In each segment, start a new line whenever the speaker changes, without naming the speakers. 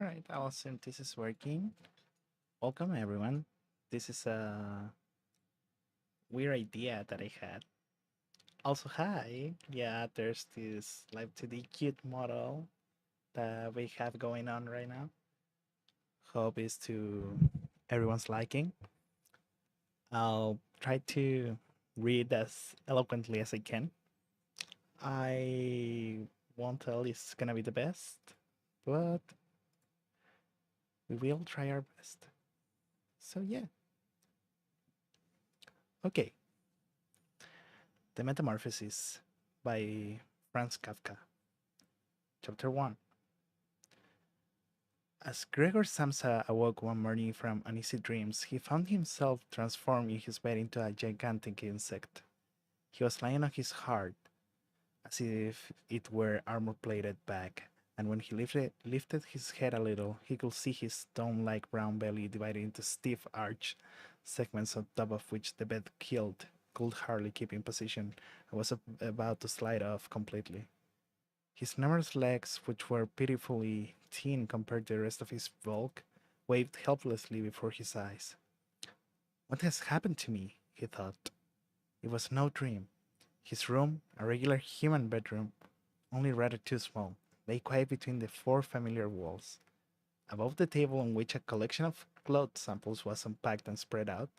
Alright, I'll assume this is working. Welcome everyone. This is a weird idea that I had. Also, hi. Yeah, there's this live 2D cute model that we have going on right now. Hope is to everyone's liking. I'll try to read as eloquently as I can. I won't tell it's gonna be the best, but we will try our best. So yeah. Okay. The Metamorphosis by Franz Kafka. Chapter 1. As Gregor Samsa awoke one morning from uneasy dreams, he found himself transformed in his bed into a gigantic insect. He was lying on his heart, as if it were armor-plated back, and when he lifted his head a little, he could see his dome-like brown belly divided into stiff arch segments on top of which the bed kilt could hardly keep in position and was about to slide off completely. His numerous legs, which were pitifully thin compared to the rest of his bulk, waved helplessly before his eyes. What has happened to me? He thought. It was no dream. His room, a regular human bedroom, only rather too small, lay quiet between the four familiar walls. Above the table on which a collection of cloth samples was unpacked and spread out,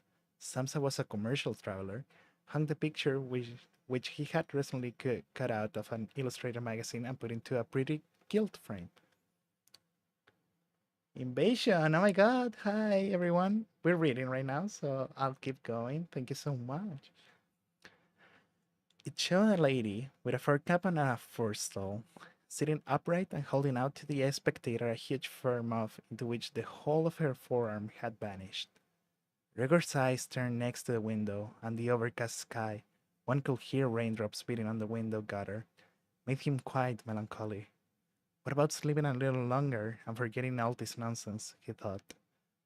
Samsa was a commercial traveler, hung the picture which he had recently cut out of an illustrated magazine and put into a pretty gilt frame. Invasion! Oh my god! Hi everyone! We're reading right now, so I'll keep going. Thank you so much. It showed a lady with a fur cap and a fur stole, sitting upright and holding out to the spectator a huge fur muff into which the whole of her forearm had vanished. Gregor's eyes turned next to the window, and the overcast sky, one could hear raindrops beating on the window gutter, made him quite melancholy. What about sleeping a little longer and forgetting all this nonsense, he thought.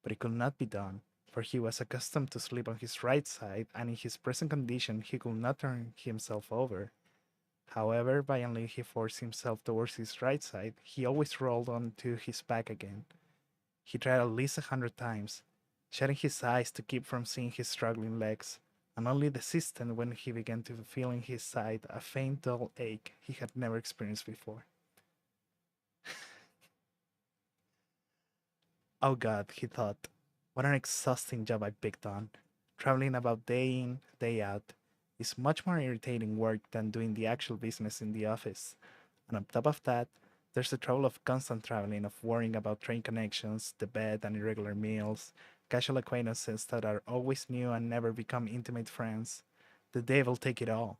But it could not be done, for he was accustomed to sleep on his right side, and in his present condition he could not turn himself over. However violently he forced himself towards his right side, he always rolled on to his back again. He tried at least 100 times, shutting his eyes to keep from seeing his struggling legs, and only desisted when he began to feel in his side a faint dull ache he had never experienced before. Oh God, he thought, what an exhausting job I picked on. Traveling about day in, day out is much more irritating work than doing the actual business in the office. And on top of that, there's the trouble of constant traveling, of worrying about train connections, the bed and irregular meals, casual acquaintances that are always new and never become intimate friends. The devil take it all.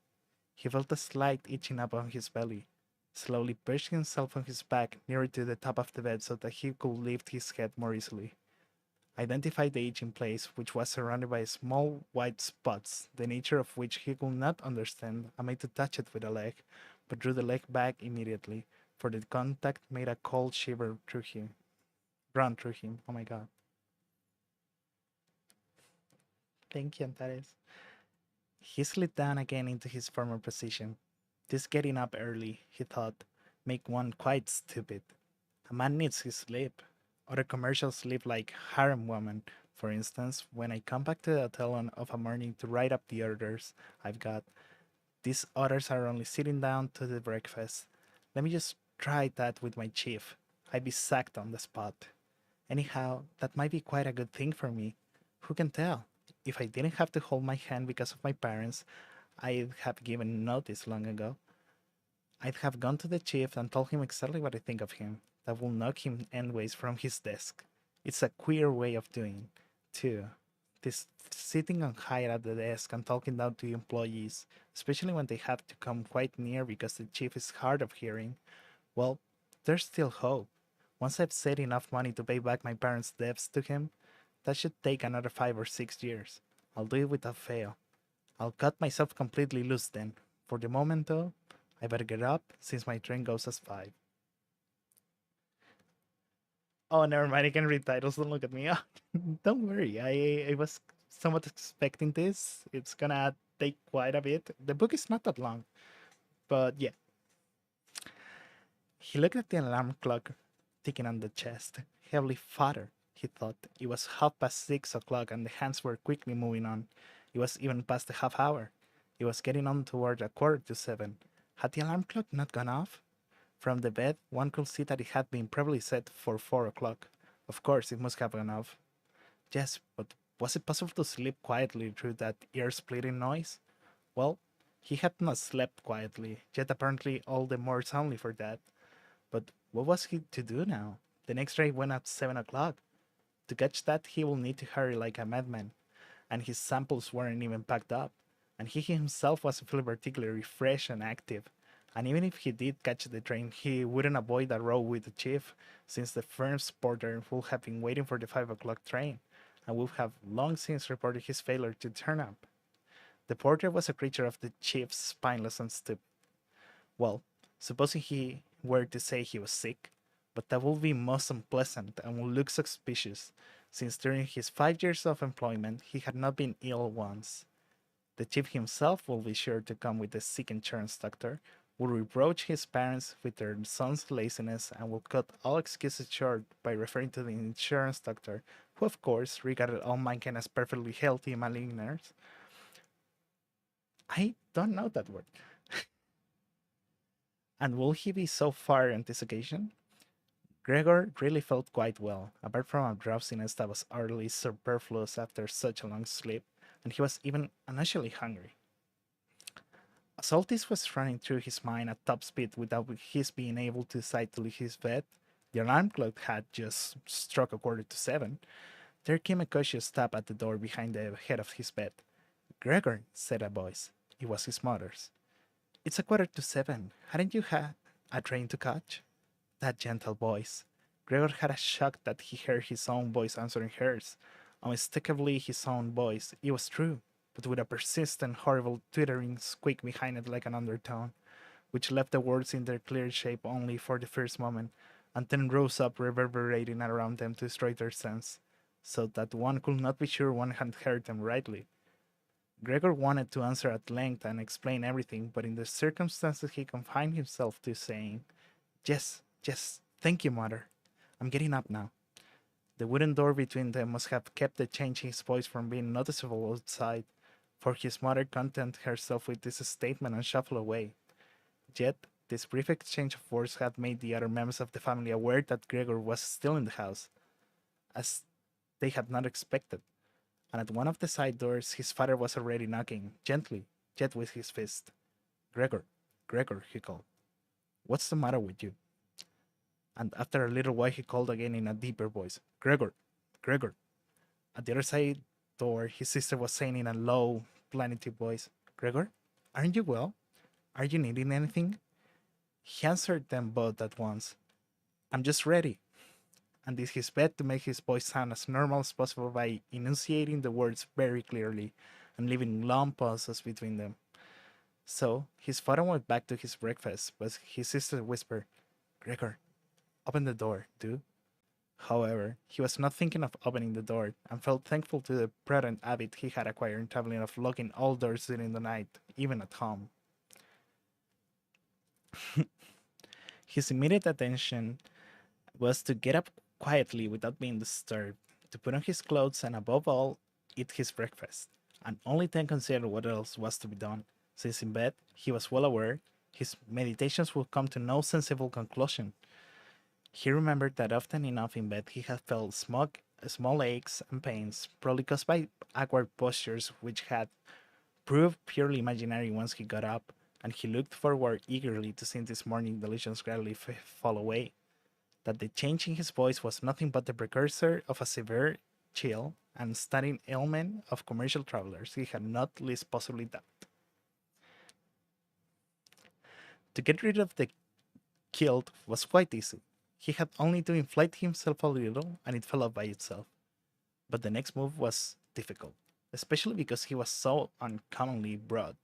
He felt a slight itching up on his belly, slowly pushed himself on his back nearer to the top of the bed so that he could lift his head more easily. Identified the itching place, which was surrounded by small white spots, the nature of which he could not understand, and made to touch it with a leg, but drew the leg back immediately, for the contact made a cold shiver through him. Run through him. Oh my god. Thank you, Antares. He slid down again into his former position. This getting up early, he thought, make one quite stupid. A man needs his sleep. Other commercials sleep like harem woman. For instance, when I come back to the hotel of a morning to write up the orders I've got, these others are only sitting down to the breakfast. Let me just try that with my chief. I'd be sacked on the spot. Anyhow, that might be quite a good thing for me. Who can tell? If I didn't have to hold my hand because of my parents, I'd have given notice long ago. I'd have gone to the chief and told him exactly what I think of him. That will knock him endways from his desk. It's a queer way of doing, too. This sitting on high at the desk and talking down to employees, especially when they have to come quite near because the chief is hard of hearing. Well, there's still hope. Once I've saved enough money to pay back my parents' debts to him, that should take another 5 or 6 years. I'll do it without fail. I'll cut myself completely loose then. For the moment, though, I better get up since my train goes at 5. Oh, never mind. I can read titles. Don't look at me. Don't worry. I was somewhat expecting this. It's gonna take quite a bit. The book is not that long, but yeah. He looked at the alarm clock ticking on the chest. Heavily Father, he thought. It was 6:30 and the hands were quickly moving on. It was even past the half hour. It was getting on toward 7:15. Had the alarm clock not gone off? From the bed, one could see that it had been probably set for 4 o'clock. Of course, it must have gone off. Yes, but was it possible to sleep quietly through that ear-splitting noise? Well, he had not slept quietly, yet apparently all the more soundly for that. But what was he to do now? The next train went at 7 o'clock. To catch that, he will need to hurry like a madman, and his samples weren't even packed up, and he himself wasn't feeling particularly fresh and active. And even if he did catch the train, he wouldn't avoid a row with the chief, since the firm's porter would have been waiting for the 5 o'clock train, and would have long since reported his failure to turn up. The porter was a creature of the chief's spineless and stupid. Well, supposing he were to say he was sick, but that would be most unpleasant and would look suspicious, since during his 5 years of employment he had not been ill once. The chief himself will be sure to come with the sick insurance doctor, will reproach his parents with their son's laziness, and will cut all excuses short by referring to the insurance doctor, who of course regarded all mankind as perfectly healthy maligners. I don't know that word. And will he be so far on this occasion? Gregor really felt quite well, apart from a drowsiness that was utterly superfluous after such a long sleep, and he was even unusually hungry. As all this was running through his mind at top speed without his being able to decide to leave his bed, the alarm clock had just struck 7:15. There came a cautious tap at the door behind the head of his bed. Gregor, said a voice. It was his mother's. It's 7:15. Hadn't you had a train to catch? That gentle voice. Gregor had a shock that he heard his own voice answering hers. Unmistakably his own voice. It was true, but with a persistent, horrible twittering squeak behind it like an undertone, which left the words in their clear shape only for the first moment, and then rose up reverberating around them to destroy their sense, so that one could not be sure one had heard them rightly. Gregor wanted to answer at length and explain everything, but in the circumstances he confined himself to saying, Yes, yes, thank you, mother. I'm getting up now. The wooden door between them must have kept the change in his voice from being noticeable outside, for his mother contented herself with this statement and shuffled away. Yet, this brief exchange of words had made the other members of the family aware that Gregor was still in the house, as they had not expected, and at one of the side doors his father was already knocking, gently, yet with his fist. Gregor, Gregor, he called. What's the matter with you? And after a little while he called again in a deeper voice, Gregor, Gregor. At the other side door his sister was saying in a low, plaintive voice, Gregor, aren't you well? Are you needing anything? He answered them both at once. I'm just ready. And did his best to make his voice sound as normal as possible by enunciating the words very clearly and leaving long pauses between them. So his father went back to his breakfast, but his sister whispered, Gregor, open the door, do. However, he was not thinking of opening the door, and felt thankful to the prudent habit he had acquired in traveling of locking all doors during the night, even at home. His immediate attention was to get up quietly without being disturbed, to put on his clothes, and above all, eat his breakfast, and only then consider what else was to be done, since in bed he was well aware his meditations would come to no sensible conclusion. He remembered that often enough in bed he had felt small aches and pains, probably caused by awkward postures which had proved purely imaginary once he got up, and he looked forward eagerly to seeing this morning delusions gradually fall away. That the change in his voice was nothing but the precursor of a severe chill and stunning ailment of commercial travelers he had not least possibly doubted. To get rid of the guilt was quite easy. He had only to inflate himself a little, and it fell off by itself. But the next move was difficult, especially because he was so uncommonly broad.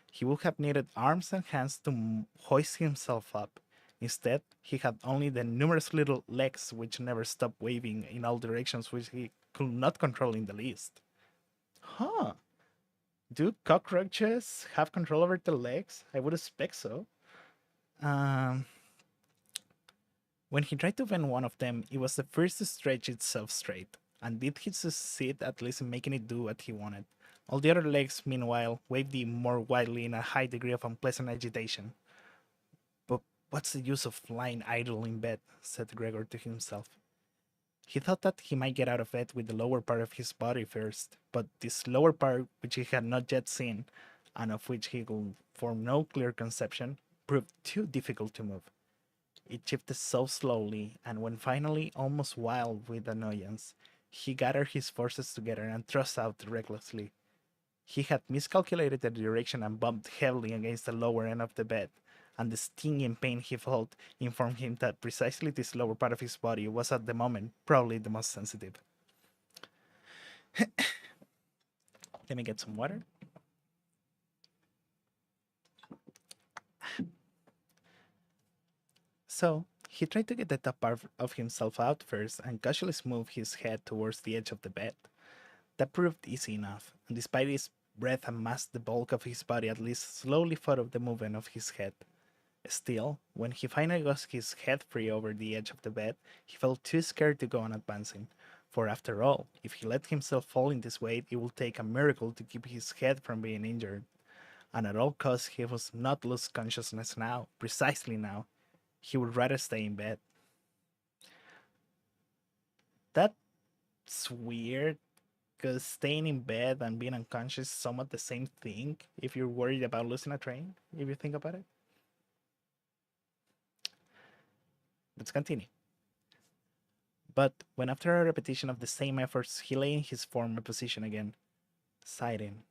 He would have needed arms and hands to hoist himself up. Instead, he had only the numerous little legs which never stopped waving in all directions, which he could not control in the least. Huh. Do cockroaches have control over their legs? I would expect so. Um, When he tried to bend one of them, it was the first to stretch itself straight, and did he succeed at least in making it do what he wanted. All the other legs, meanwhile, waved more wildly in a high degree of unpleasant agitation. But what's the use of lying idle in bed? Said Gregor to himself. He thought that he might get out of bed with the lower part of his body first, but this lower part, which he had not yet seen, and of which he could form no clear conception, proved too difficult to move. It shifted so slowly, and when finally almost wild with annoyance, he gathered his forces together and thrust out recklessly. He had miscalculated the direction and bumped heavily against the lower end of the bed, and the stinging pain he felt informed him that precisely this lower part of his body was at the moment probably the most sensitive. Let me get some water. So, he tried to get the top part of himself out first and casually moved his head towards the edge of the bed. That proved easy enough, and despite his breath amassed the bulk of his body at least slowly followed the movement of his head. Still, when he finally got his head free over the edge of the bed, he felt too scared to go on advancing. For after all, if he let himself fall in this way, it would take a miracle to keep his head from being injured. And at all costs, he must not lose consciousness now, precisely now. He would rather stay in bed. That's weird, because staying in bed and being unconscious is somewhat the same thing if you're worried about losing a train, if you think about it. Let's continue. But when after a repetition of the same efforts he lay in his former position again, sighing,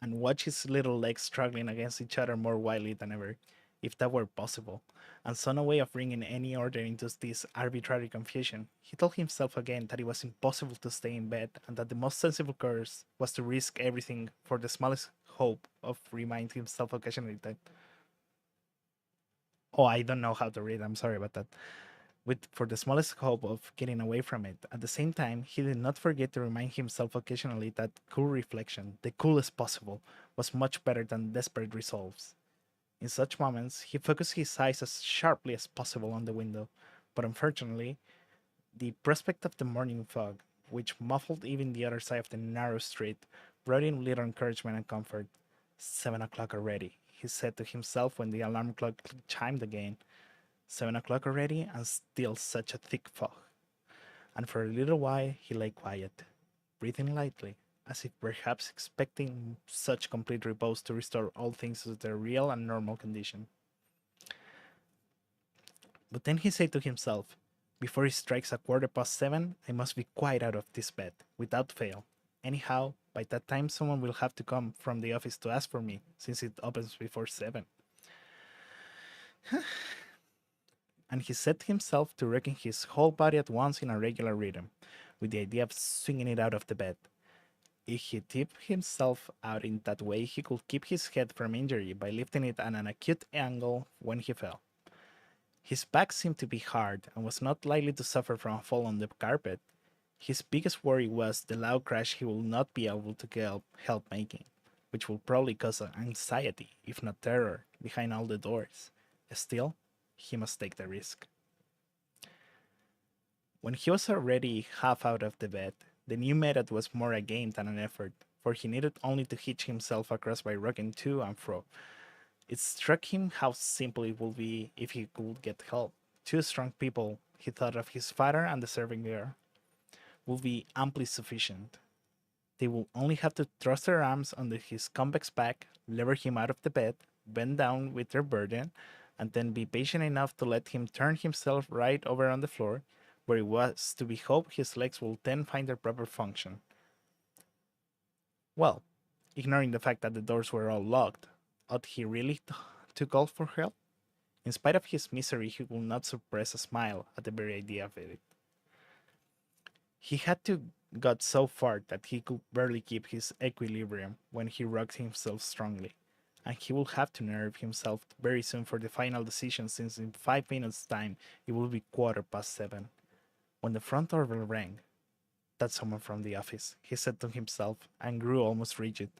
and watched his little legs struggling against each other more wildly than ever, if that were possible, and saw no way of bringing any order into this arbitrary confusion, he told himself again that it was impossible to stay in bed, and that the most sensible course was to risk everything for the smallest hope of reminding himself occasionally that. Oh, I don't know how to read, I'm sorry about that. With for the smallest hope of getting away from it. At the same time, he did not forget to remind himself occasionally that cool reflection, the coolest possible, was much better than desperate resolves. In such moments, he focused his eyes as sharply as possible on the window, but unfortunately, the prospect of the morning fog, which muffled even the other side of the narrow street, brought him little encouragement and comfort. 7 o'clock already, he said to himself when the alarm clock chimed again. 7 o'clock already, and still such a thick fog. And for a little while he lay quiet, breathing lightly, as if perhaps expecting such complete repose to restore all things to their real and normal condition. But then he said to himself, before it strikes 7:15, I must be quite out of this bed, without fail. Anyhow, by that time someone will have to come from the office to ask for me, since it opens before 7. And he set himself to rocking his whole body at once in a regular rhythm, with the idea of swinging it out of the bed. If he tipped himself out in that way, he could keep his head from injury by lifting it at an acute angle when he fell. His back seemed to be hard and was not likely to suffer from a fall on the carpet. His biggest worry was the loud crash he would not be able to help making, which would probably cause anxiety, if not terror, behind all the doors. Still, he must take the risk. When he was already half out of the bed, the new method was more a game than an effort, for he needed only to hitch himself across by rocking to and fro. It struck him how simple it would be if he could get help. Two strong people, he thought of his father and the serving girl, would be amply sufficient. They would only have to thrust their arms under his convex back, lever him out of the bed, bend down with their burden, and then be patient enough to let him turn himself right over on the floor, where it was to be hoped his legs would then find their proper function. Well, ignoring the fact that the doors were all locked, ought he really to call for help? In spite of his misery, he could not suppress a smile at the very idea of it. He had to got so far that he could barely keep his equilibrium when he rocked himself strongly, and he will have to nerve himself very soon for the final decision, since in 5 minutes' time it will be 7:15. When the front door bell rang, "That's someone from the office," he said to himself, and grew almost rigid,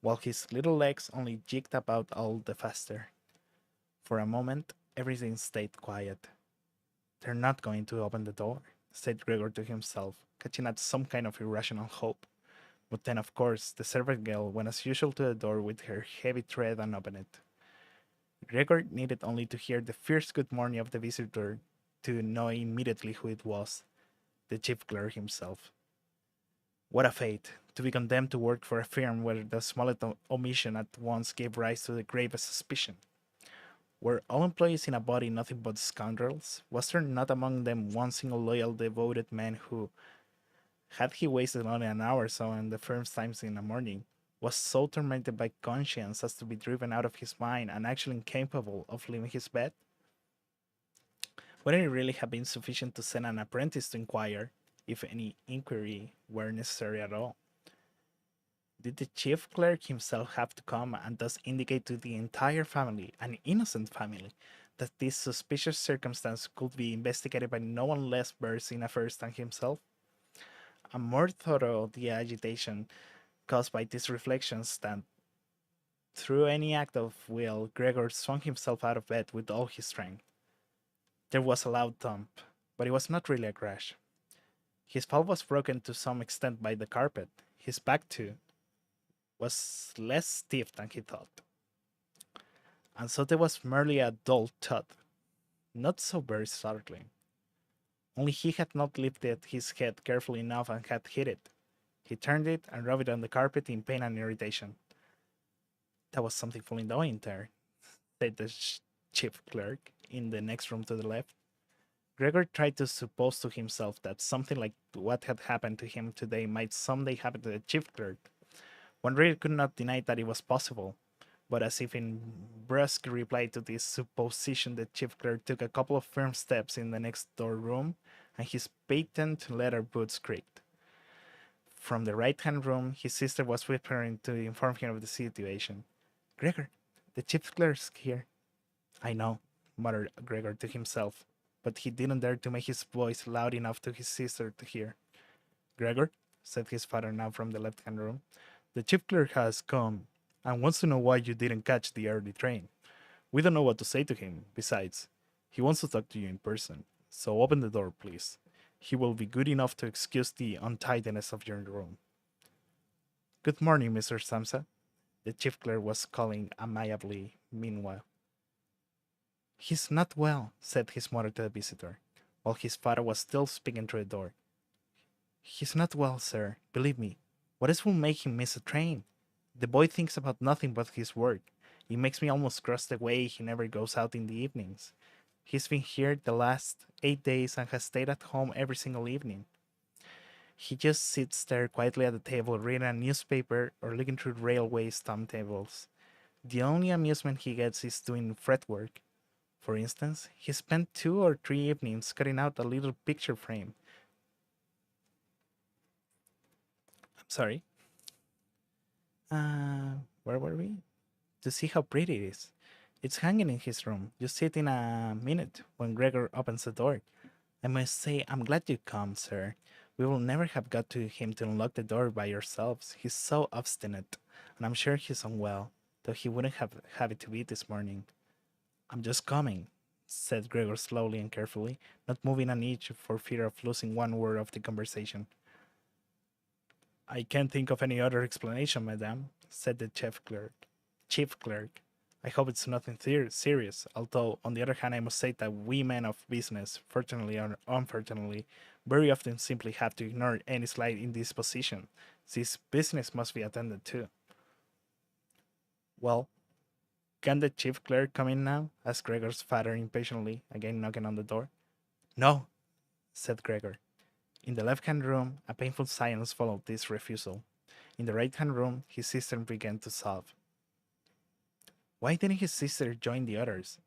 while his little legs only jigged about all the faster. For a moment everything stayed quiet. They're not going to open the door, said Gregor to himself, catching at some kind of irrational hope. But then, of course, the servant girl went as usual to the door with her heavy tread and opened it. Gregor needed only to hear the fierce good morning of the visitor to know immediately who it was, the chief clerk himself. What a fate, to be condemned to work for a firm where the smallest omission at once gave rise to the gravest suspicion. Were all employees in a body nothing but scoundrels? Was there not among them one single loyal, devoted man who, had he wasted only an hour or so in the firm's times in the morning, was so tormented by conscience as to be driven out of his mind and actually incapable of leaving his bed? Wouldn't it really have been sufficient to send an apprentice to inquire, if any inquiry were necessary at all? Did the chief clerk himself have to come and thus indicate to the entire family, an innocent family, that this suspicious circumstance could be investigated by no one less versed in affairs than himself? And more thorough the agitation caused by these reflections than through any act of will, Gregor swung himself out of bed with all his strength. There was a loud thump, but it was not really a crash. His fall was broken to some extent by the carpet. His back, too, was less stiff than he thought. And so there was merely a dull thud, not so very startling. Only he had not lifted his head carefully enough and had hit it. He turned it and rubbed it on the carpet in pain and irritation. That was something falling down in there, said the chief clerk in the next room to the left. Gregor tried to suppose to himself that something like what had happened to him today might someday happen to the chief clerk. One really could not deny that it was possible, but as if in brusque reply to this supposition, the chief clerk took a couple of firm steps in the next door room, and his patent leather boots creaked. From the right-hand room, his sister was whispering to inform him of the situation. Gregor, the chief clerk's here. I know, muttered Gregor to himself, but he didn't dare to make his voice loud enough to his sister to hear. Gregor, said his father now from the left-hand room, the chief clerk has come and wants to know why you didn't catch the early train. We don't know what to say to him. Besides, he wants to talk to you in person. So open the door, please. He will be good enough to excuse the untidiness of your room. Good morning, Mr. Samsa. The chief clerk was calling amiably meanwhile. He's not well, said his mother to the visitor, while his father was still speaking through the door. He's not well, sir. Believe me. What else will make him miss a train? The boy thinks about nothing but his work. It makes me almost cross the way he never goes out in the evenings. He's been here the last 8 days and has stayed at home every single evening. He just sits there quietly at the table reading a newspaper or looking through railway timetables. The only amusement he gets is doing fretwork. For instance, he spent 2 or 3 evenings cutting out a little picture frame. I'm sorry. Where were we? To see how pretty it is. It's hanging in his room. You see it in a minute when Gregor opens the door. I must say, I'm glad you come, sir. We will never have got to him to unlock the door by yourselves. He's so obstinate, and I'm sure he's unwell, though he wouldn't have it to be this morning. I'm just coming, said Gregor slowly and carefully, not moving an inch for fear of losing one word of the conversation. I can't think of any other explanation, madame, said the chief clerk. I hope it's nothing serious, although, on the other hand, I must say that we men of business, fortunately or unfortunately, very often simply have to ignore any slight indisposition, since business must be attended to. Well, can the chief clerk come in now? Asked Gregor's father impatiently, again knocking on the door. No, said Gregor. In the left-hand room, a painful silence followed this refusal. In the right-hand room, his sister began to sob. Why didn't his sister join the others?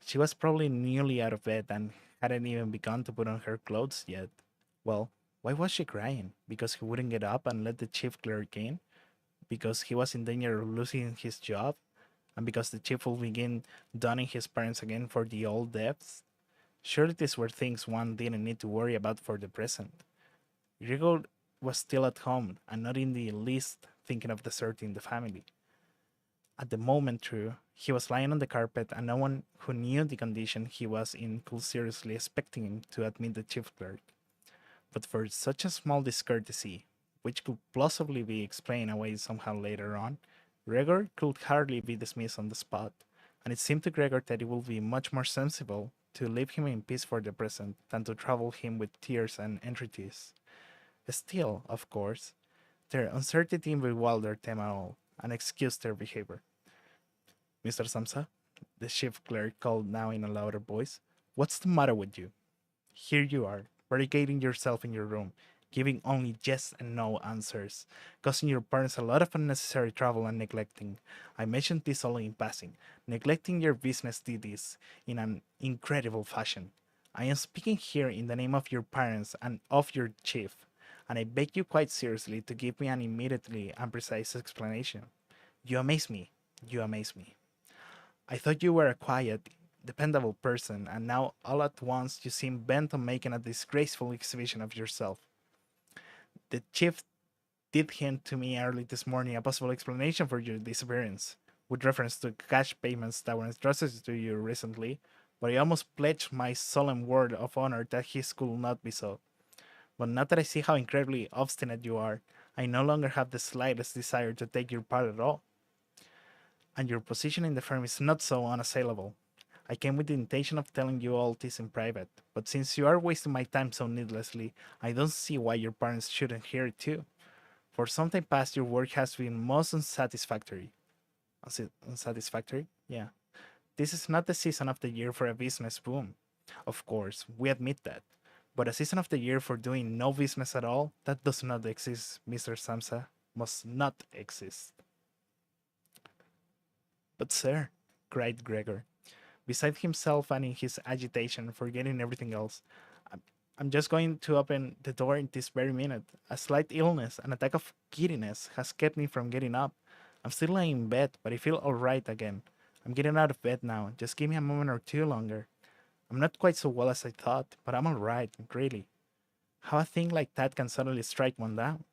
She was probably newly out of bed and hadn't even begun to put on her clothes yet. Well, why was she crying? Because he wouldn't get up and let the chief clerk in? Because he was in danger of losing his job? And because the chief will begin dunning his parents again for the old debts? Surely these were things one didn't need to worry about for the present. Gregor was still at home and not in the least thinking of deserting the family. At the moment, true, he was lying on the carpet, and no one who knew the condition he was in could seriously expect him to admit the chief clerk. But for such a small discourtesy, which could plausibly be explained away somehow later on, Gregor could hardly be dismissed on the spot, and it seemed to Gregor that it would be much more sensible to leave him in peace for the present than to trouble him with tears and entreaties. Still, of course, their uncertainty bewildered them all, and excused their behavior. Mr. Samsa, the chief clerk called now in a louder voice, what's the matter with you? Here you are, barricading yourself in your room, giving only yes and no answers, causing your parents a lot of unnecessary trouble and neglecting. I mentioned this only in passing, neglecting your business duties in an incredible fashion. I am speaking here in the name of your parents and of your chief, and I beg you quite seriously to give me an immediately and precise explanation. You amaze me. You amaze me. I thought you were a quiet, dependable person, and now all at once you seem bent on making a disgraceful exhibition of yourself. The chief did hint to me early this morning a possible explanation for your disappearance, with reference to cash payments that were entrusted to you recently, but I almost pledged my solemn word of honor that his could not be so. But now that I see how incredibly obstinate you are, I no longer have the slightest desire to take your part at all. And your position in the firm is not so unassailable. I came with the intention of telling you all this in private, but since you are wasting my time so needlessly, I don't see why your parents shouldn't hear it too. For some time past, your work has been most unsatisfactory. Unsatisfactory? Yeah. This is not the season of the year for a business boom. Of course, we admit that. But a season of the year for doing no business at all, that does not exist, Mr. Samsa. Must not exist. But, sir, cried Gregor, beside himself and in his agitation, forgetting everything else, I'm, I'm just going to open the door in this very minute. A slight illness, an attack of giddiness, has kept me from getting up. I'm still laying in bed, but I feel all right again. I'm getting out of bed now. Just give me a moment or two longer. I'm not quite so well as I thought, but I'm all right, really. How a thing like that can suddenly strike one down.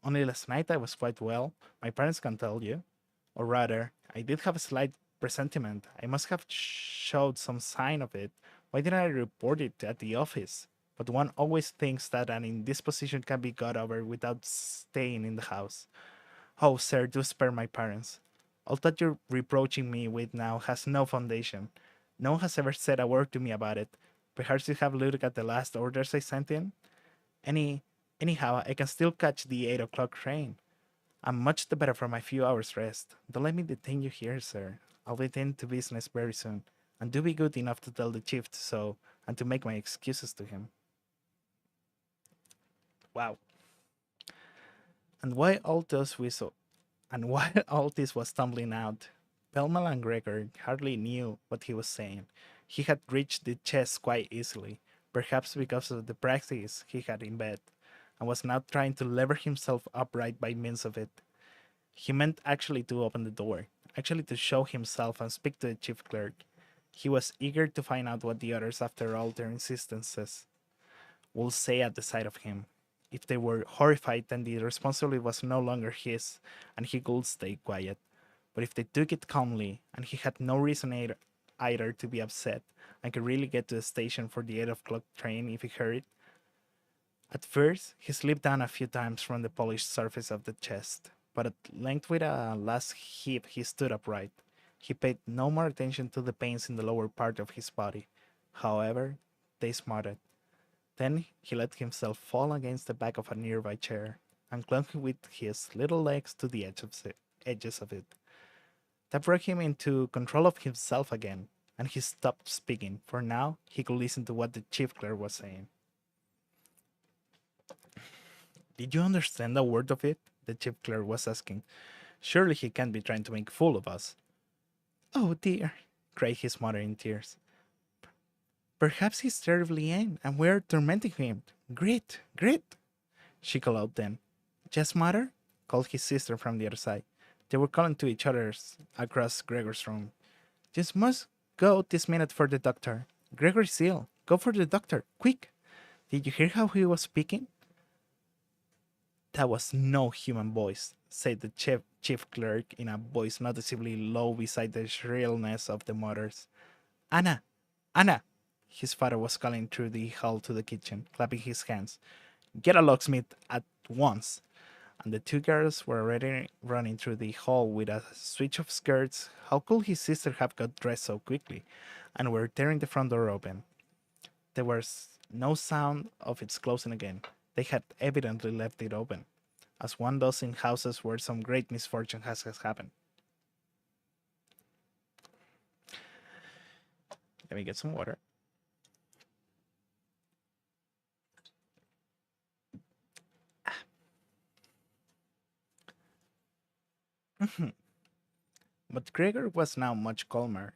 Only last night I was quite well. My parents can tell you. Or rather, I did have a slight presentiment. I must have showed some sign of it. Why didn't I report it at the office? But one always thinks that an indisposition can be got over without staying in the house. Oh, sir, do spare my parents. All that you're reproaching me with now has no foundation. No one has ever said a word to me about it. Perhaps you have looked at the last orders I sent in? Anyhow, I can still catch the 8 o'clock train. I'm much the better for my few hours' rest. Don't let me detain you here, sir. I'll attend to business very soon, and do be good enough to tell the chief so, and to make my excuses to him. Wow. And while all this was tumbling out, Pelmal and Gregor hardly knew what he was saying. He had reached the chest quite easily, perhaps because of the practice he had in bed, and was now trying to lever himself upright by means of it. He meant actually to open the door, actually to show himself and speak to the chief clerk. He was eager to find out what the others, after all their insistences, would say at the sight of him. If they were horrified, then the responsibility was no longer his, and he could stay quiet. But if they took it calmly, and he had no reason either to be upset, and could really get to the station for the 8 o'clock train if he hurried. At first, he slipped down a few times from the polished surface of the chest, but at length with a last heave he stood upright. He paid no more attention to the pains in the lower part of his body. However, they smarted. Then he let himself fall against the back of a nearby chair, and clung with his little legs to the edges of it. That brought him into control of himself again, and he stopped speaking, for now he could listen to what the chief clerk was saying. Did you understand a word of it? The chief clerk was asking. Surely he can't be trying to make a fool of us. Oh dear, cried his mother in tears. Perhaps he's terribly ill, and we're tormenting him. Grit, grit, she called out then. Yes, mother? Called his sister from the other side. They were calling to each other across Gregor's room. Just must go this minute for the doctor. Gregor's ill. Go for the doctor, quick. Did you hear how he was speaking? That was no human voice, said the chief clerk in a voice noticeably low beside the shrillness of the motors. Anna! Anna! His father was calling through the hall to the kitchen, clapping his hands. Get a locksmith at once! And the two girls were already running through the hall with a switch of skirts. How could his sister have got dressed so quickly? And were tearing the front door open. There was no sound of its closing again. They had evidently left it open, as one does in houses where some great misfortune has happened. Let me get some water. But Gregor was now much calmer.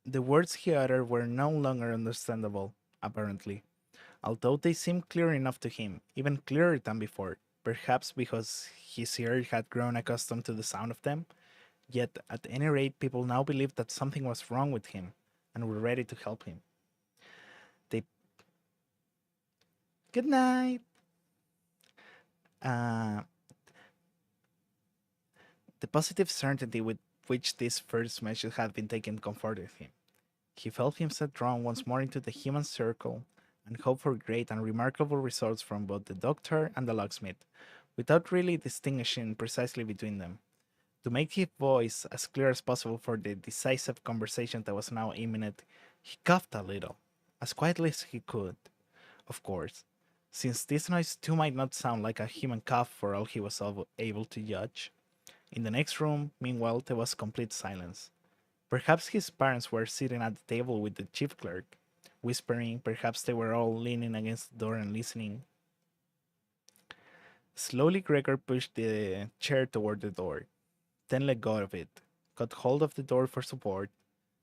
The words he uttered were no longer understandable, apparently, although they seemed clear enough to him, even clearer than before, perhaps because his ear had grown accustomed to the sound of them. Yet, at any rate, people now believed that something was wrong with him and were ready to help him. They. Good night! Uh, the positive certainty with which this first measure had been taken comforted him. He felt himself drawn once more into the human circle and hoped for great and remarkable results from both the doctor and the locksmith, without really distinguishing precisely between them. To make his voice as clear as possible for the decisive conversation that was now imminent, he coughed a little, as quietly as he could, of course, since this noise too might not sound like a human cough for all he was able to judge. In the next room, meanwhile, there was complete silence. Perhaps his parents were sitting at the table with the chief clerk, whispering, perhaps they were all leaning against the door and listening. Slowly, Gregor pushed the chair toward the door, then let go of it, got hold of the door for support.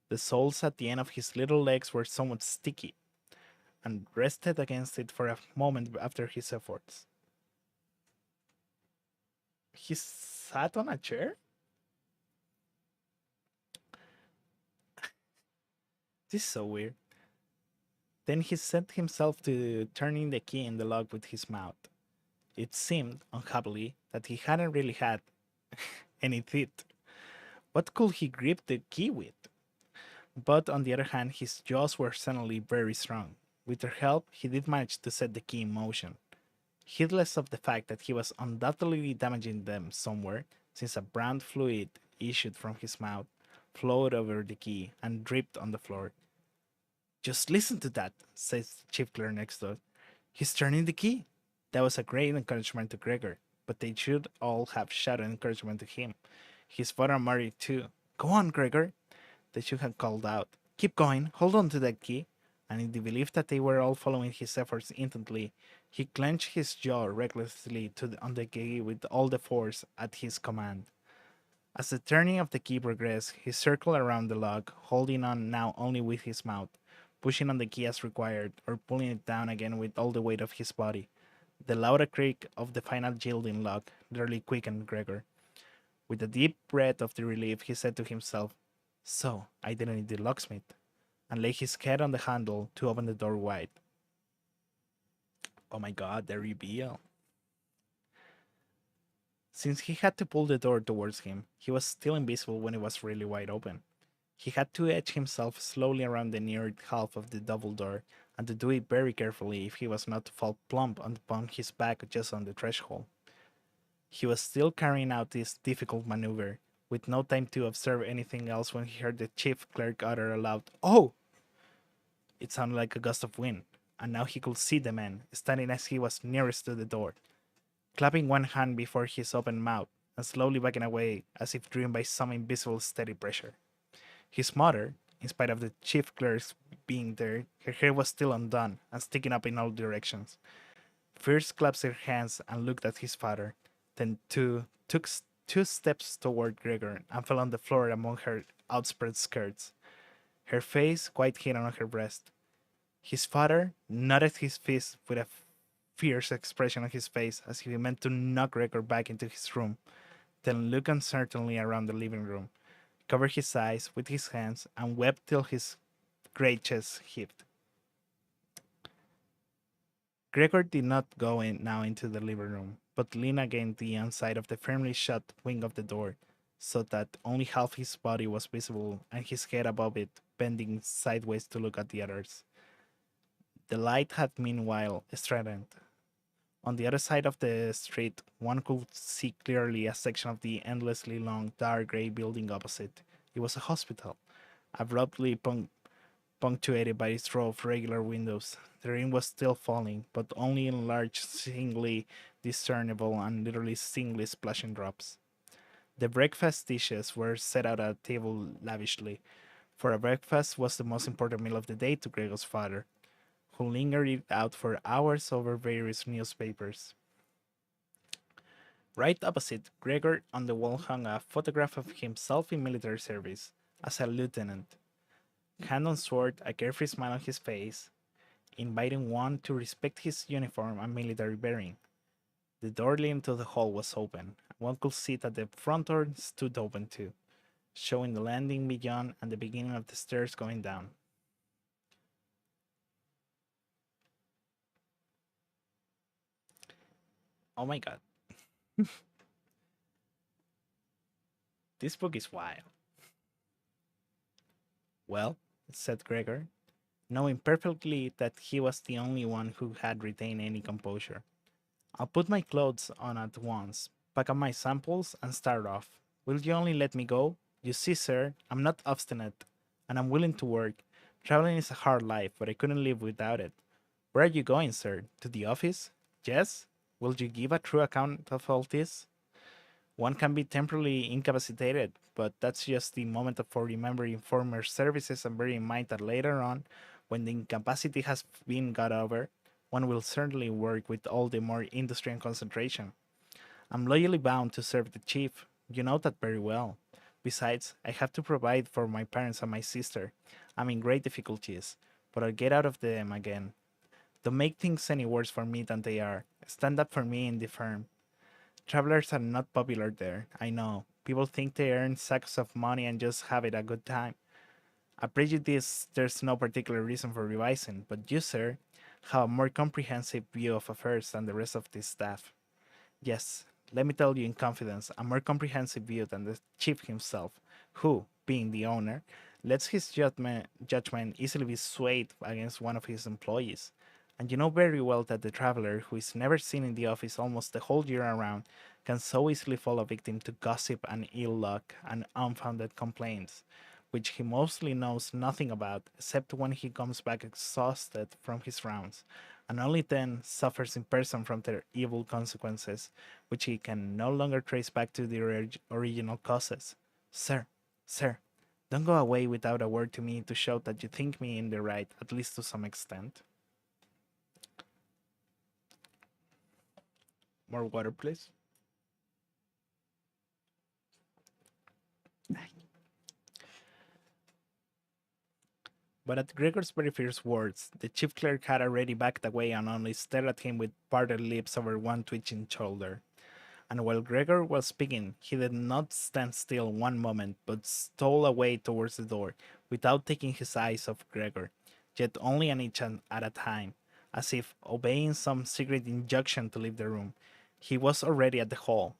The soles at the end of his little legs were somewhat sticky, and rested against it for a moment after his efforts. He sat on a chair? This is so weird. Then he set himself to turning the key in the lock with his mouth. It seemed, unhappily, that he hadn't really had any teeth. What could he grip the key with? But on the other hand, his jaws were suddenly very strong. With their help, he did manage to set the key in motion, heedless of the fact that he was undoubtedly damaging them somewhere, since a brown fluid issued from his mouth, flowed over the key, and dripped on the floor. Just listen to that, says the chief clerk next door. He's turning the key. That was a great encouragement to Gregor, but they should all have shouted encouragement to him. His father Murray too. Go on, Gregor, they should have called out. Keep going, hold on to that key. And in the belief that they were all following his efforts intently, he clenched his jaw recklessly on the key with all the force at his command. As the turning of the key progressed, he circled around the lock, holding on now only with his mouth, pushing on the key as required, or pulling it down again with all the weight of his body. The louder creak of the final yielding lock nearly quickened Gregor. With a deep breath of relief, he said to himself, So, I didn't need the locksmith, and laid his head on the handle to open the door wide. Oh my god, the reveal. Since he had to pull the door towards him, he was still invisible when it was really wide open. He had to edge himself slowly around the near half of the double door, and to do it very carefully if he was not to fall plump upon his back just on the threshold. He was still carrying out this difficult maneuver, with no time to observe anything else when he heard the chief clerk utter aloud, Oh! It sounded like a gust of wind, and now he could see the man, standing as he was nearest to the door, clapping one hand before his open mouth, and slowly backing away as if driven by some invisible steady pressure. His mother, in spite of the chief clerk's being there, her hair was still undone and sticking up in all directions. First clasped her hands and looked at his father, then took two steps toward Gregor and fell on the floor among her outspread skirts, her face quite hidden on her breast. His father nodded his fist with a fierce expression on his face as if he meant to knock Gregor back into his room, then looked uncertainly around the living room, covered his eyes with his hands, and wept till his great chest heaved. Gregor did not go in now into the living room, but leaned against the inside of the firmly shut wing of the door, so that only half his body was visible and his head above it, bending sideways to look at the others. The light had meanwhile strengthened. On the other side of the street, one could see clearly a section of the endlessly long, dark gray building opposite. It was a hospital, abruptly punctuated by its row of regular windows. The rain was still falling, but only in large, singly discernible and literally singly splashing drops. The breakfast dishes were set out at a table lavishly, for a breakfast was the most important meal of the day to Gregor's father, who lingered it out for hours over various newspapers. Right opposite Gregor on the wall hung a photograph of himself in military service, as a lieutenant, hand on sword, a carefree smile on his face, inviting one to respect his uniform and military bearing. The door leading to the hall was open, and one could see that the front door stood open too, showing the landing beyond and the beginning of the stairs going down. Oh my god, this book is wild. Well, said Gregor, knowing perfectly that he was the only one who had retained any composure. I'll put my clothes on at once, pack up my samples, and start off. Will you only let me go? You see, sir, I'm not obstinate, and I'm willing to work. Traveling is a hard life, but I couldn't live without it. Where are you going, sir? To the office? Yes? Will you give a true account of all this? One can be temporarily incapacitated, but that's just the moment for remembering former services and bearing in mind that later on, when the incapacity has been got over, one will certainly work with all the more industry and concentration. I'm loyally bound to serve the chief. You know that very well. Besides, I have to provide for my parents and my sister. I'm in great difficulties, but I'll get out of them again. Don't make things any worse for me than they are. Stand up for me in the firm. Travelers are not popular there, I know. People think they earn sacks of money and just have it a good time. A prejudice there's no particular reason for revising, but you, sir, have a more comprehensive view of affairs than the rest of the staff. Yes, let me tell you in confidence, a more comprehensive view than the chief himself, who, being the owner, lets his judgment easily be swayed against one of his employees. And you know very well that the traveler, who is never seen in the office almost the whole year around, can so easily fall a victim to gossip and ill luck and unfounded complaints, which he mostly knows nothing about except when he comes back exhausted from his rounds, and only then suffers in person from their evil consequences, which he can no longer trace back to the original causes. Sir, sir, don't go away without a word to me to show that you think me in the right, at least to some extent. More water, please. But at Gregor's very first words, the chief clerk had already backed away and only stared at him with parted lips over one twitching shoulder. And while Gregor was speaking, he did not stand still one moment, but stole away towards the door, without taking his eyes off Gregor, yet only an inch at a time, as if obeying some secret injunction to leave the room. He was already at the hall,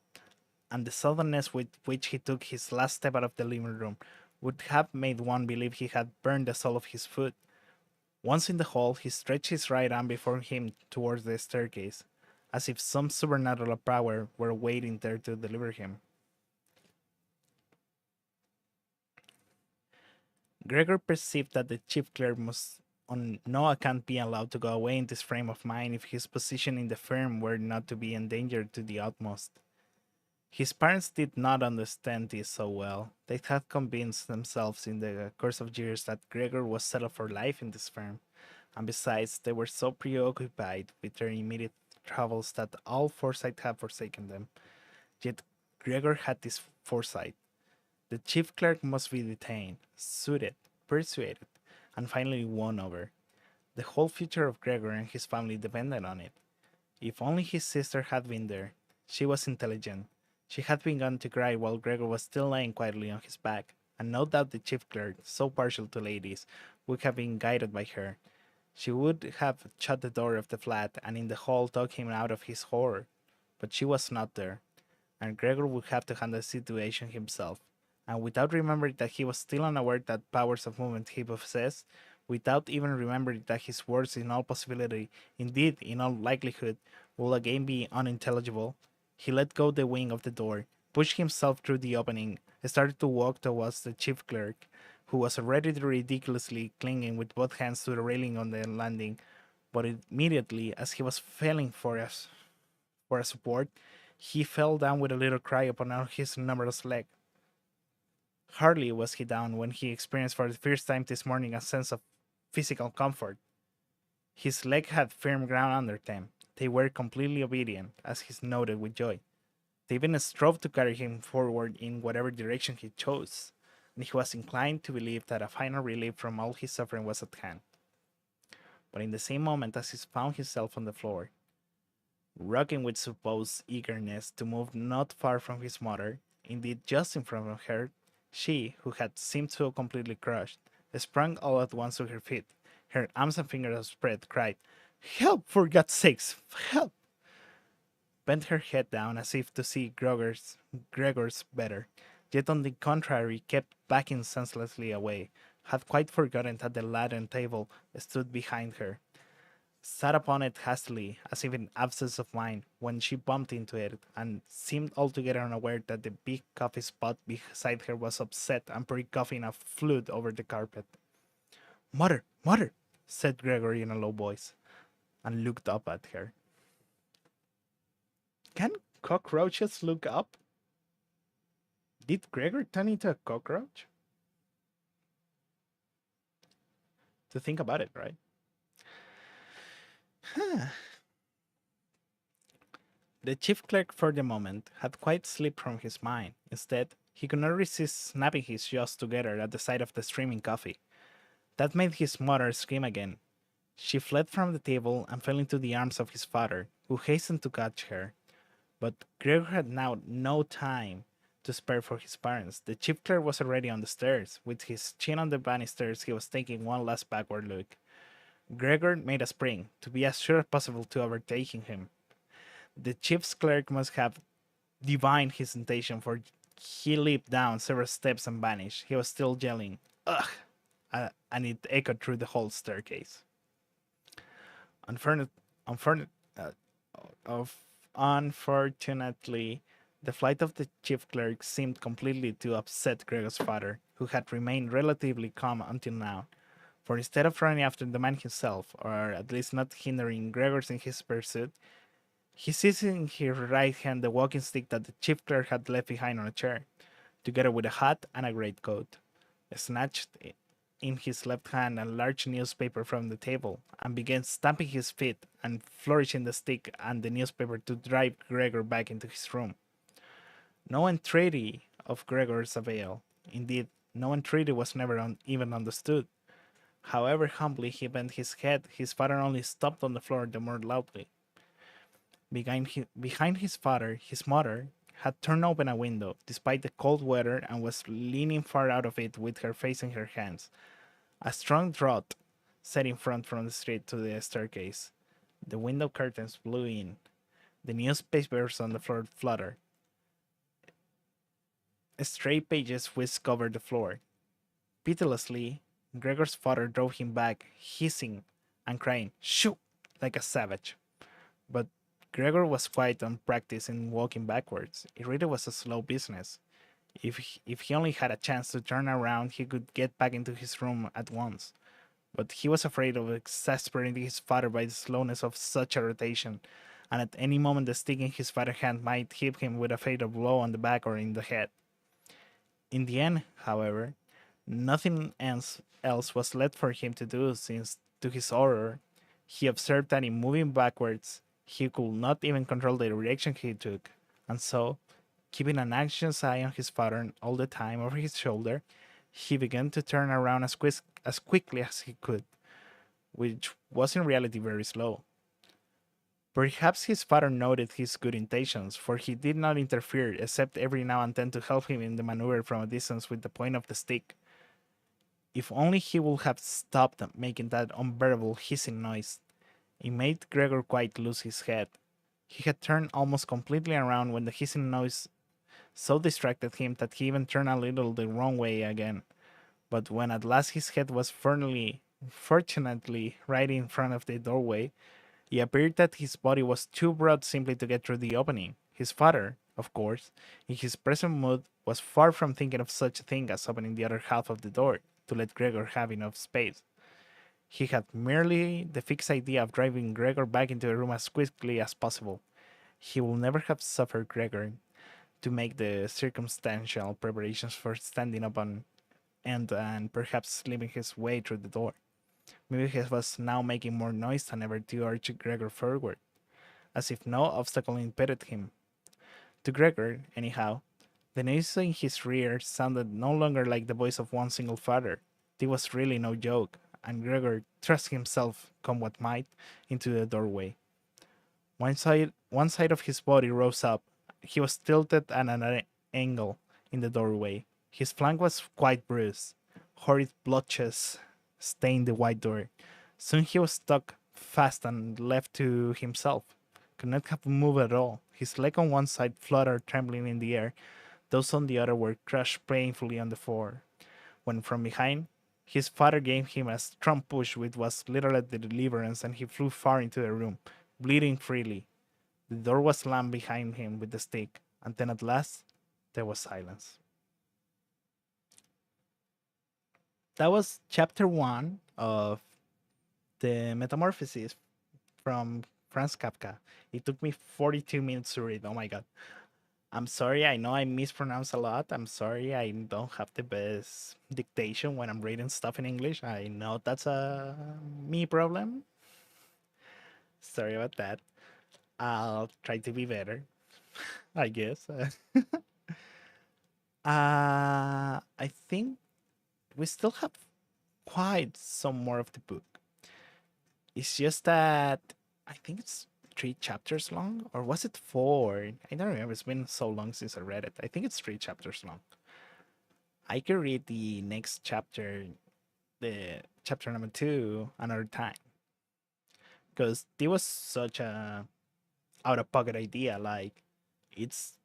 and the suddenness with which he took his last step out of the living room would have made one believe he had burned the sole of his foot. Once in the hall, he stretched his right arm before him towards the staircase, as if some supernatural power were waiting there to deliver him. Gregor perceived that the chief clerk must on no account be allowed to go away in this frame of mind if his position in the firm were not to be endangered to the utmost. His parents did not understand this so well. They had convinced themselves in the course of years that Gregor was settled for life in this firm, and besides, they were so preoccupied with their immediate travels that all foresight had forsaken them. Yet Gregor had this foresight. The chief clerk must be detained, suited, persuaded, and finally won over. The whole future of Gregor and his family depended on it. If only his sister had been there. She was intelligent. She had begun to cry while Gregor was still lying quietly on his back, and no doubt the chief clerk, so partial to ladies, would have been guided by her. She would have shut the door of the flat and in the hall talked him out of his horror, but she was not there, and Gregor would have to handle the situation himself. And without remembering that he was still unaware that powers of movement he possessed, without even remembering that his words in all possibility, indeed in all likelihood, will again be unintelligible, he let go the wing of the door, pushed himself through the opening, started to walk towards the chief clerk, who was already ridiculously clinging with both hands to the railing on the landing, but immediately as he was falling for a support, he fell down with a little cry upon all his numerous legs. Hardly was he down when he experienced for the first time this morning a sense of physical comfort. His legs had firm ground under them. They were completely obedient, as he noted with joy. They even strove to carry him forward in whatever direction he chose, and he was inclined to believe that a final relief from all his suffering was at hand. But in the same moment as he found himself on the floor, rocking with supposed eagerness to move not far from his mother, indeed just in front of her, she, who had seemed so completely crushed, sprang all at once to her feet. Her arms and fingers outspread, cried, "Help, for God's sakes, help!" Bent her head down as if to see Gregor's better, yet on the contrary kept backing senselessly away, had quite forgotten that the laden table stood behind her, sat upon it hastily, as if in absence of mind, when she bumped into it, and seemed altogether unaware that the big coffee spot beside her was upset and pre-coughing a flood over the carpet. "Mother, mother!" said Gregory in a low voice, and looked up at her. Can cockroaches look up? Did Gregor turn into a cockroach? To think about it, right? The chief clerk for the moment had quite slipped from his mind. Instead, he could not resist snapping his jaws together at the sight of the streaming coffee. That made his mother scream again. She fled from the table and fell into the arms of his father, who hastened to catch her. But Gregor had now no time to spare for his parents. The chief clerk was already on the stairs. With his chin on the banisters, he was taking one last backward look. Gregor made a spring, to be as sure as possible to overtaking him. The chief's clerk must have divined his intention, for he leaped down several steps and vanished. He was still yelling, "Ugh!" And it echoed through the whole staircase. Unfortunately, the flight of the chief clerk seemed completely to upset Gregor's father, who had remained relatively calm until now. For instead of running after the man himself, or at least not hindering Gregor in his pursuit, he seized in his right hand the walking stick that the chief clerk had left behind on a chair, together with a hat and a greatcoat, snatched in his left hand a large newspaper from the table, and began stamping his feet and flourishing the stick and the newspaper to drive Gregor back into his room. No entreaty of Gregor's availed. Indeed, no entreaty was never even understood. However humbly he bent his head, his father only stomped on the floor the more loudly. Behind his father, his mother had torn open a window, despite the cold weather, and was leaning far out of it with her face in her hands. A strong draught set in front from the street to the staircase. The window curtains blew in. The newspapers on the floor fluttered. Stray pages whisked over the floor. Pitilessly, Gregor's father drove him back, hissing and crying, "Shoo!" like a savage. But Gregor was quite unpracticed in walking backwards. It really was a slow business. If he only had a chance to turn around, he could get back into his room at once. But he was afraid of exasperating his father by the slowness of such a rotation, and at any moment the stick in his father's hand might hit him with a fatal blow on the back or in the head. In the end, however, nothing else was left for him to do, since, to his horror, he observed that in moving backwards, he could not even control the direction he took, and so, keeping an anxious eye on his father all the time over his shoulder, he began to turn around as quickly as he could, which was in reality very slow. Perhaps his father noted his good intentions, for he did not interfere except every now and then to help him in the maneuver from a distance with the point of the stick. If only he would have stopped making that unbearable hissing noise. It made Gregor quite lose his head. He had turned almost completely around when the hissing noise so distracted him that he even turned a little the wrong way again. But when at last his head was fortunately right in front of the doorway, it appeared that his body was too broad simply to get through the opening. His father, of course, in his present mood, was far from thinking of such a thing as opening the other half of the door to let Gregor have enough space. He had merely the fixed idea of driving Gregor back into the room as quickly as possible. He would never have suffered Gregor to make the circumstantial preparations for standing up on end and perhaps leaving his way through the door. Maybe he was now making more noise than ever to urge Gregor forward, as if no obstacle impeded him. To Gregor, anyhow, the noise in his rear sounded no longer like the voice of one single father. It was really no joke, and Gregor thrust himself, come what might, into the doorway. One side of his body rose up. He was tilted at an angle in the doorway. His flank was quite bruised. Horrid blotches stained the white door. Soon he was stuck fast and left to himself. Could not have moved at all. His leg on one side fluttered trembling in the air. Those on the other were crushed painfully on the floor. When from behind, his father gave him a strong push which was literally the deliverance, and he flew far into the room, bleeding freely. The door was slammed behind him with the stick, and then at last there was silence. That was chapter 1 of the Metamorphosis from Franz Kafka. It took me 42 minutes to read. Oh my god. I'm sorry, I know I mispronounce a lot. I'm sorry, I don't have the best dictation when I'm reading stuff in English. I know that's a me problem. Sorry about that. I'll try to be better, I guess. I think we still have quite some more of the book. It's just that I think it's 3 chapters long, or was it 4? I don't remember. It's been so long since I read it. I think it's 3 chapters long. I could read the next chapter, the chapter number 2, another time, because it was such a out of pocket idea. Like, it's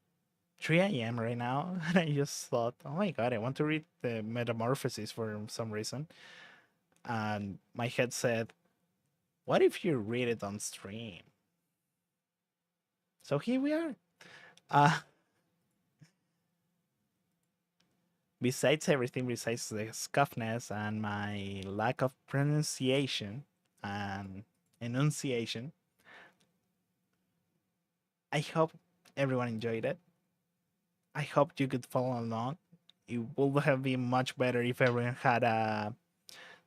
3 a.m. right now, and I just thought, oh my god, I want to read the Metamorphosis for some reason. And my head said, what if you read it on stream? So here we are. Uh, Besides everything, besides the scuffness and my lack of pronunciation and enunciation, I hope everyone enjoyed it. I hope you could follow along. It would have been much better if everyone had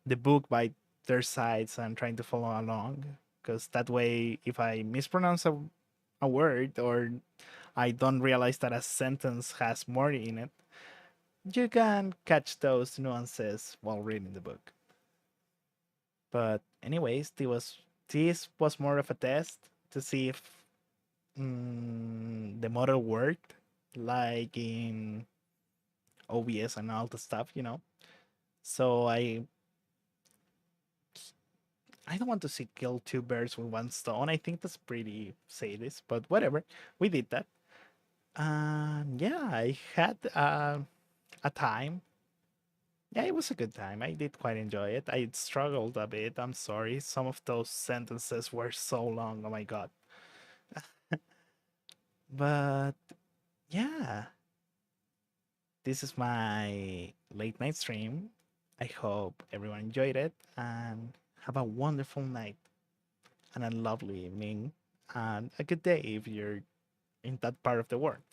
the book by their sides and trying to follow along. Because that way, if I mispronounce a word or I don't realize that a sentence has more in it, you can catch those nuances while reading the book. But anyways, this was more of a test to see if the model worked, like in OBS and all the stuff. So I don't want to see kill 2 birds with one stone. I think that's pretty sadist, but whatever. We did that. Yeah, I had a time. Yeah, it was a good time. I did quite enjoy it. I struggled a bit. I'm sorry. Some of those sentences were so long. Oh my god. But yeah, this is my late night stream. I hope everyone enjoyed it and have a wonderful night and a lovely evening and a good day if you're in that part of the world.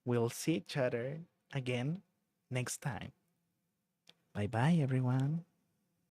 We'll see each other again next time. Bye bye, everyone.